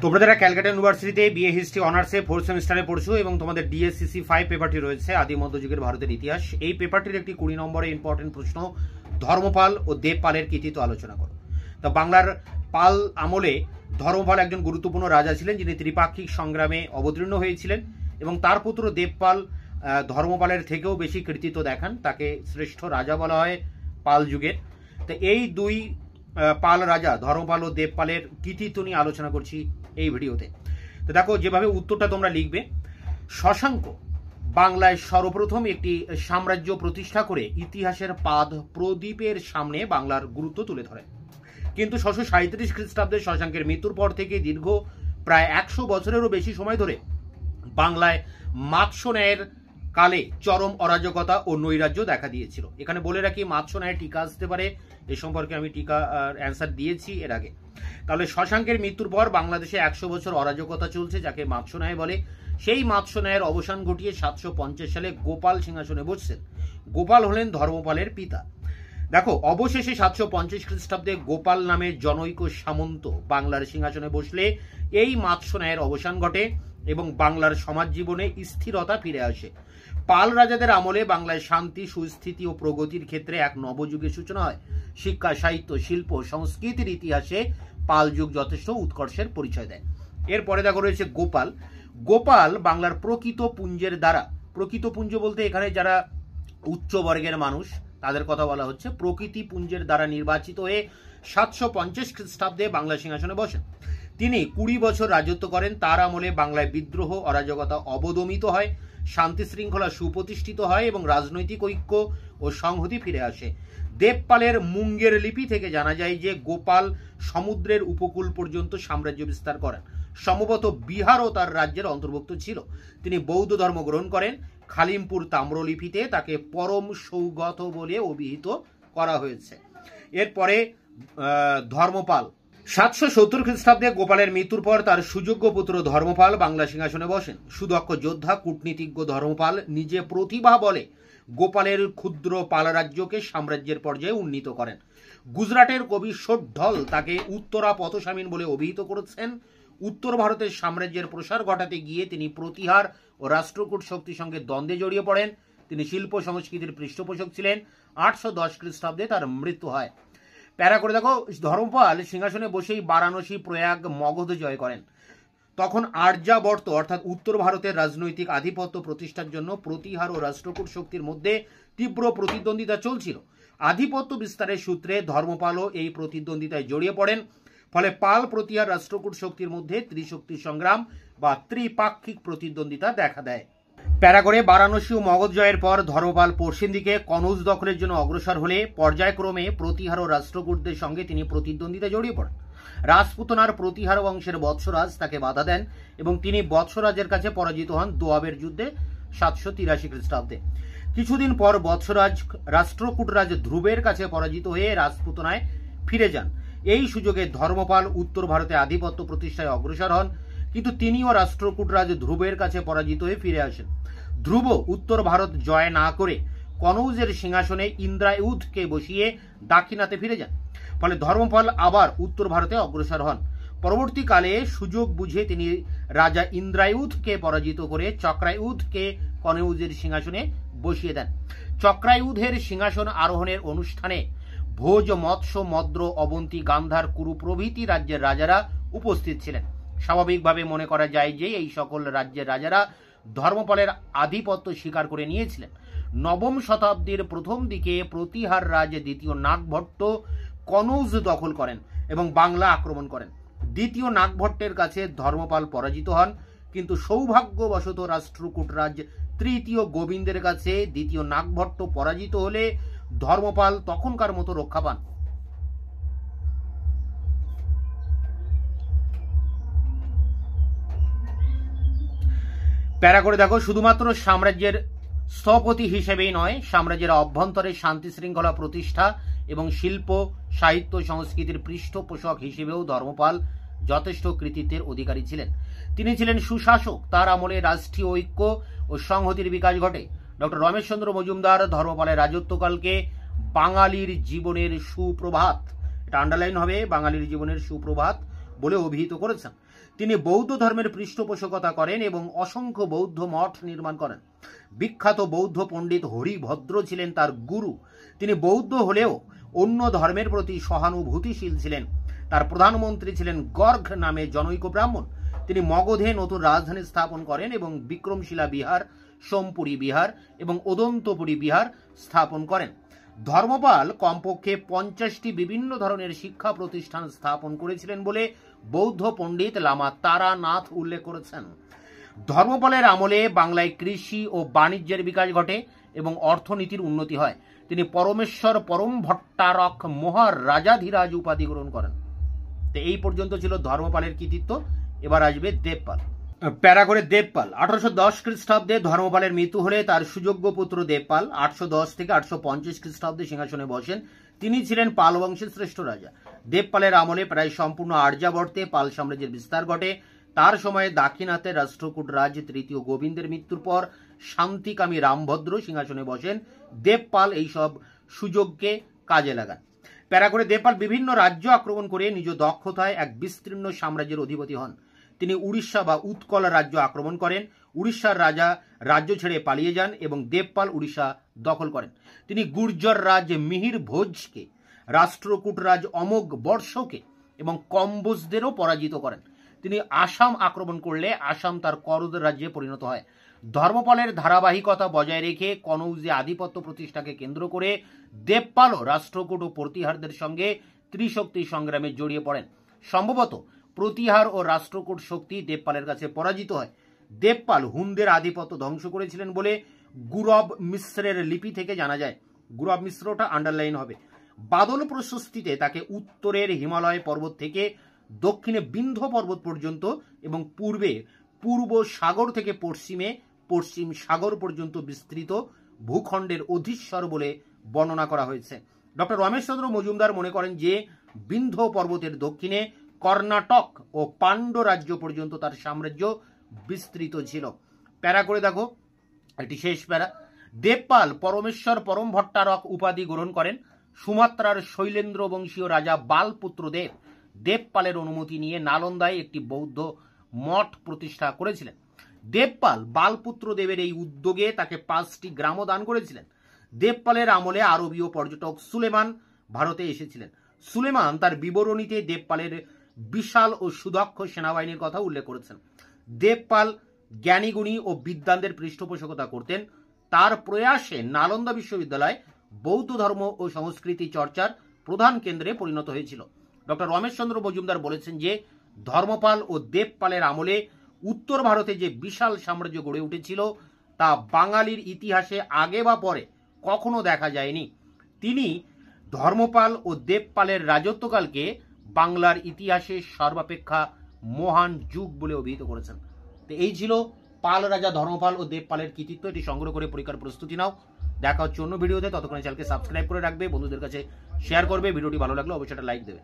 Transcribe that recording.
তোমরা যারা ক্যালকাটা ইউনিভার্সিটিতে বিএ হিস্ট্রি অনার্সে 4th সেমিস্টারে পড়ছো এবং তোমাদের ডিএসসিসি 5 পেপারটি রয়েছে আদি মধ্যযুগের ভারতের ইতিহাস, এই পেপারটির একটি 20 নম্বরের ইম্পর্টেন্ট প্রশ্ন, ধর্মপাল ও দেবপালের কৃতিত্ব আলোচনা করো। তো বাংলার পাল আমলে ধর্মপাল একজন গুরুত্বপূর্ণ রাজা ছিলেন, যিনি ত্রিপাক্ষিক সংগ্রামে অবতীর্ণ হয়েছিলেন এবং তার পুত্র দেবপাল ধর্মপালের থেকেও বেশি কৃতিত্ব দেখান। তাকে শ্রেষ্ঠ রাজা বলা হয় পাল যুগের। তো এই দুই পাল রাজা ধর্মপাল ও দেবপালের কৃতিত্ব নিয়ে আলোচনা করছি এই ভিডিওতে। তো দেখো, যেভাবে উত্তরটা তোমরা লিখবে, শশাঙ্ক বাংলায় সর্বপ্রথম একটি সাম্রাজ্য প্রতিষ্ঠা করে ইতিহাসের পাদ প্রদীপের সামনে বাংলার গুরুত্ব তুলে ধরে। কিন্তু 637 খ্রিস্টাব্দে শশাঙ্কের মৃত্যুর পর থেকে দীর্ঘ প্রায় 100 বছরেরও বেশি সময় ধরে বাংলায় মাৎস্য ন্যায়ের কালে চরম অরাজকতা ও নৈরাজ্য দেখা দিয়েছিল। এখানে বলে রাখি, মাৎস্য ন্যায় টিকা আসতে পারে, এ সম্পর্কে আমি টিকা অ্যান্সার দিয়েছি এর আগে। তাহলে শশাঙ্কের মৃত্যুর পর বাংলাদেশে 100 বছর অরাজকতা চলছে, যাকে মাৎস্য ন্যায় বলে। সেই মাৎস্য ন্যায়ের অবসান ঘটিয়ে 750 সালে গোপাল সিংহাসনে বসছেন। গোপাল হলেন ধর্মপালের পিতা। দেখো, অবশেষে 750 খ্রিস্টাব্দে গোপাল নামে জনৈক সামন্ত বাংলার সিংহাসনে বসলে এই মাৎস্য ন্যায়ের অবসান ঘটে এবং বাংলার সমাজ জীবনে স্থিরতা ফিরে আসে। পাল রাজাদের আমলে বাংলায় শান্তি, সুস্থিতি ও প্রগতির ক্ষেত্রে এক নবযুগের সূচনা হয়। শিক্ষা, সাহিত্য, শিল্প, সংস্কৃতির ইতিহাসে পাল যুগ যথেষ্ট উৎকর্ষের পরিচয় দেয়। এরপরে দেখো রয়েছে গোপাল। গোপাল বাংলার প্রকৃত পুঞ্জের দ্বারা, প্রকৃত পুঞ্জ বলতে এখানে যারা উচ্চ বর্গের মানুষ তাদের কথা বলা হচ্ছে, প্রকৃতি পুঞ্জের দ্বারা নির্বাচিত হয়ে 750 খ্রিস্টাব্দে বাংলা সিংহাসনে বসেন। তিনি 20 বছর রাজত্ব করেন। তার আমলে বাংলায় বিদ্রোহ, অরাজকতা অবদমিত হয়, শান্তি শৃঙ্খলা সুপ্রতিষ্ঠিত হয় এবং রাজনৈতিক ঐক্য ও সংহতি ফিরে আসে। দেবপালের মুঙ্গের লিপি থেকে জানা যায় যে গোপাল সমুদ্রের উপকূল পর্যন্ত সাম্রাজ্য বিস্তার করেন। সম্ভবত বিহারও তার রাজ্যের অন্তর্ভুক্ত ছিল। তিনি বৌদ্ধ ধর্ম গ্রহণ করেন। খালিমপুর তাম্রলিপিতে তাকে পরম সৌগত বলে অভিহিত করা হয়েছে। এরপরে ধর্মপাল। 770 খ্রিস্টাব্দে গোপালের মৃত্যুর পর তার সুযোগ্য পুত্র ধর্মপাল বাংলা সিংহাসনে বসেন। সুদক্ষ যোদ্ধা, কূটনীতিজ্ঞ ধর্মপাল নিজে প্রতিভা বলে গোপালের ক্ষুদ্র পাল রাজ্যকে সাম্রাজ্যের পর্যায়ে উন্নীত করেন। গুজরাটের কবি সোড্ঢল তাকে উত্তরা পথস্বামীন বলে অভিহিত করেছেন। উত্তর ভারতের সাম্রাজ্যের প্রসার ঘটাতে গিয়ে তিনি প্রতিহার ও রাষ্ট্রকূট শক্তির সঙ্গে দ্বন্দ্বে জড়িয়ে পড়েন। তিনি শিল্প সংস্কৃতির পৃষ্ঠপোষক ছিলেন। 810 খ্রিস্টাব্দে তার মৃত্যু হয়। প্যারা করে দেখো, ধর্মপাল সিংহাসনে বসেই বারাণসী, প্রয়াগ, মগধ জয় করেন। তখন আর্যাবর্ত অর্থাৎ উত্তর ভারতের রাজনৈতিক আধিপত্য প্রতিষ্ঠার জন্য প্রতিহার ও রাষ্ট্রকূট শক্তির মধ্যে তীব্র প্রতিদ্বন্দ্বিতা চলছিল। আধিপত্য বিস্তারের সূত্রে ধর্মপালও এই প্রতিদ্বন্দ্বিতায় জড়িয়ে পড়েন। ফলে পাল, প্রতিহার, রাষ্ট্রকূট শক্তির মধ্যে ত্রিশক্তি সংগ্রাম বা ত্রিপাক্ষিক প্রতিদ্বন্দ্বিতা দেখা দেয়। প্যারা করে বারাণসী ও মগধ জয়ের পর ধর্মপাল পশ্চিম দিকে কনৌজ দখলের জন্য অগ্রসর হলে পর্যায়ক্রমে প্রতিহার ও রাষ্ট্রকূটদের সঙ্গে তিনি প্রতিদ্বন্দ্বিতায় জড়িয়ে পড়েন। রাজপুতনার প্রতিহার বংশের বৎসরাজ তাকে বাধা দেন এবং তিনি বৎসরাজের কাছে পরাজিত হন দোয়াবের যুদ্ধে 783 খ্রিস্টাব্দে। কিছুদিন পর বৎসরাজ রাষ্ট্রকূটরাজ ধ্রুবের কাছে পরাজিত হয়ে রাজপুতনায় ফিরে যান। এই সুযোগে ধর্মপাল উত্তর ভারতে আধিপত্য প্রতিষ্ঠায় অগ্রসর হন, কিন্তু তিনিও রাষ্ট্রকূটরাজ ধ্রুবের কাছে পরাজিত হয়ে ফিরে আসেন। ধ্রুব উত্তর ভারত জয় না করে কনৌজের সিংহাসনে ইন্দ্রায়ুধকে বসিয়ে দাক্ষিণাতে ফিরে যান। ফলে ধর্মপাল আবার উত্তর ভারতে অগ্রসর হন। পরবর্তীকালে সুযোগ বুঝে তিনি রাজা ইন্দ্রায়ুধকে পরাজিত করে চক্রায়ুধকে কনৌজের সিংহাসনে বসিয়ে দেন। চক্রায়ুধের সিংহাসন আরোহণের অনুষ্ঠানে ভোজ, মৎস্য, মদ্র, অবন্তী, গান্ধার, কুরু প্রভৃতি রাজ্যের রাজারা উপস্থিত ছিলেন। স্বাভাবিকভাবে মনে করা যায় যে এই সকল রাজ্যের রাজারা ধর্মপালের আধিপত্য স্বীকার করে নিয়েছিলেন। নবম শতাব্দীর প্রথম দিকে প্রতিহার রাজ দ্বিতীয় নাগভট্ট কনৌজ দখল করেন এবং বাংলা আক্রমণ করেন। দ্বিতীয় নাগভট্টের কাছে ধর্মপাল পরাজিত হন, কিন্তু সৌভাগ্যবশত রাষ্ট্রকূটরাজ তৃতীয় গোবিন্দের কাছে দ্বিতীয় নাগভট্ট পরাজিত হলে ধর্মপাল তখনকার মতো রক্ষা পান। প্যারা করে দেখো, শুধুমাত্র সাম্রাজ্যের স্থপতি হিসেবেই নয়, সাম্রাজ্যের অভ্যন্তরে শান্তি শৃঙ্খলা প্রতিষ্ঠা এবং শিল্প, সাহিত্য, সংস্কৃতির পৃষ্ঠপোষক হিসেবেও ধর্মপাল যথেষ্ট কৃতিত্বের অধিকারী ছিলেন। তিনি ছিলেন সুশাসক। তার আমলে রাষ্ট্রীয় ঐক্য ও সংহতির বিকাশ ঘটে। ডক্টর রমেশচন্দ্র মজুমদার ধর্মপালের রাজত্বকালকে বাঙালির জীবনের সুপ্রভাত, এটা আন্ডারলাইন হবে, বাঙালির জীবনের সুপ্রভাত বলে অভিহিত করেছেন। তিনি বৌদ্ধ ধর্মের পৃষ্ঠপোষকতা করেন এবং অসংখ্য বৌদ্ধ মঠ নির্মাণ করেন। বিখ্যাত বৌদ্ধ পণ্ডিত হরিভদ্র ছিলেন তার গুরু। তিনি বৌদ্ধ হলেও অন্য ধর্মের প্রতি সহানুভূতিশীল ছিলেন। তার প্রধানমন্ত্রী ছিলেন গর্গ নামে জনৈক ব্রাহ্মণ। তিনি মগধে নতুন রাজধানী স্থাপন করেন এবং বিক্রমশিলা বিহার, সোমপুরী বিহার এবং ওদন্তপুরী বিহার স্থাপন করেন। ধর্মপাল কমপক্ষে 50টি বিভিন্ন ধরনের শিক্ষা প্রতিষ্ঠান স্থাপন করেছিলেন বলে বৌদ্ধ পণ্ডিত লামা তারানাথ উল্লেখ করেছেন। ধর্মপালের আমলে বাংলায় কৃষি ও বাণিজ্যের বিকাশ ঘটে এবং অর্থনীতির উন্নতি হয়। তিনি পরমেশ্বর পরম ভট্টারক মহারাজাধিরাজ উপাধি গ্রহণ করেন। তো এই পর্যন্ত ছিল ধর্মপালের কৃতিত্ব। এবার আসবে দেবপাল। প্যারা করে দেবপাল 1810 খ্রিস্টাব্দে ধর্মপালের মৃত্যু হলে তার সুযোগ্য পুত্র দেবপাল 810 থেকে 850 খ্রিস্টাব্দে সিংহাসনে বসেন। তিনি ছিলেন পাল বংশের শ্রেষ্ঠ রাজা। দেবপালের আমলে প্রায় সম্পূর্ণ আর্যাবর্তে পাল সাম্রাজ্যের বিস্তার ঘটে। তার সময়ে দাক্ষিণাত্যে রাষ্ট্রকূট রাজ তৃতীয় গোবিন্দের মৃত্যুর পর শান্তিকামী রামভদ্র সিংহাসনে বসেন। দেবপাল এইসব সুযোগকে কাজে লাগান। প্যারা করে দেবপাল বিভিন্ন রাজ্য আক্রমণ করে নিজ দক্ষতায় এক বিস্তীর্ণ সাম্রাজ্যের অধিপতি হন। তিনি উড়িষ্যা বা উৎকল রাজ্য আক্রমণ করেন। উড়িষ্যার রাজা রাজ্য ছেড়ে পালিয়ে যান এবং দেবপাল উড়িষ্যা দখল করেন। তিনি গুর্জর রাজ মিহির ভোজকে, রাষ্ট্রকূট রাজ অমোঘ বর্ষকে এবং কম্বোজদেরও পরাজিত করেন। তিনি আসাম আক্রমণ করলে আসাম তার করদ রাজ্যে পরিণত হয়। ধর্মপালের ধারাবাহিকতা বজায় রেখে কনৌজে আধিপত্য প্রতিষ্ঠাকে কেন্দ্র করে দেবপালও রাষ্ট্রকূট ও প্রতিহারদের সঙ্গে ত্রিশক্তি সংগ্রামে জড়িয়ে পড়েন। সম্ভবত প্রতিহার ও রাষ্ট্রকূট শক্তি দেবপালের কাছে পরাজিত হয়। দেবপাল হুনদের আধিপত্য ধ্বংস করেছিলেন বলে গুরব মিশ্রের লিপি থেকে জানা যায়। গুরব মিশ্রটা আন্ডারলাইন হবে। বাদল প্রশস্তিতে তাকে উত্তরের হিমালয় পর্বত থেকে দক্ষিণে বিন্ধ্য পর্বত পর্যন্ত এবং পূর্বে পূর্ব সাগর থেকে পশ্চিমে পশ্চিম সাগর পর্যন্ত বিস্তৃত ভূখণ্ডের অধীশ্বর বলে বর্ণনা করা হয়েছে। ডক্টর রমেশচন্দ্র মজুমদার মনে করেন যে বিন্ধ্য পর্বতের দক্ষিণে কর্ণাটক ও পাণ্ড রাজ্য পর্যন্ত তার সাম্রাজ্য বিস্তৃত ছিল। প্যারা করে দেখো, এটি শেষ প্যারা। দেবপাল পরমেশ্বর পরম ভট্টারক উপাধি গ্রহণ করেন। সুমাত্রার শৈলেন্দ্র বংশীয় রাজা বালপুত্র দেব দেবপালের অনুমতি নিয়ে নালন্দায় একটি বৌদ্ধ মঠ প্রতিষ্ঠা করেছিলেন। দেবপাল বালপুত্র দেবের এই উদ্যোগে তাকে 5টি গ্রামও দান করেছিলেন। দেবপালের আমলে আরবীয় পর্যটক সুলেমান ভারতে এসেছিলেন। সুলেমান তার বিবরণীতে দেবপালের বিশাল ও সুদক্ষ সেনাবাহিনীর কথা উল্লেখ করেছেন। দেবপাল জ্ঞানীগুণী ও বিদ্বানদের পৃষ্ঠপোষকতা করতেন। তার প্রয়াসে নালন্দা বিশ্ববিদ্যালয় বৌদ্ধ ধর্ম ও সংস্কৃতি চর্চার প্রধান কেন্দ্রে পরিণত হয়েছিল। ডক্টর রমেশচন্দ্র মজুমদার বলেছেন যে ধর্মপাল ও দেবপালের আমলে উত্তর ভারতে যে বিশাল সাম্রাজ্য গড়ে উঠেছিল তা বাঙালির ইতিহাসে আগে বা পরে কখনো দেখা যায়নি। তিনি ধর্মপাল ও দেবপালের রাজত্বকালকে বাংলার ইতিহাসে সর্বাপেক্ষা মহান যুগ বলে অভিহিত করেছেন। তো এই ছিল পাল রাজা ধর্মপাল ও দেবপালের কৃতিত্ব। এটি সংগ্রহ করে পরীক্ষার প্রস্তুতি নাও। দেখা হচ্ছে অন্য ভিডিওতে। ততক্ষণে চ্যানেলকে সাবস্ক্রাইব করে রাখবে, বন্ধুদের কাছে শেয়ার করবে। ভিডিওটি ভালো লাগলে অবশ্যই একটা লাইক দেবে।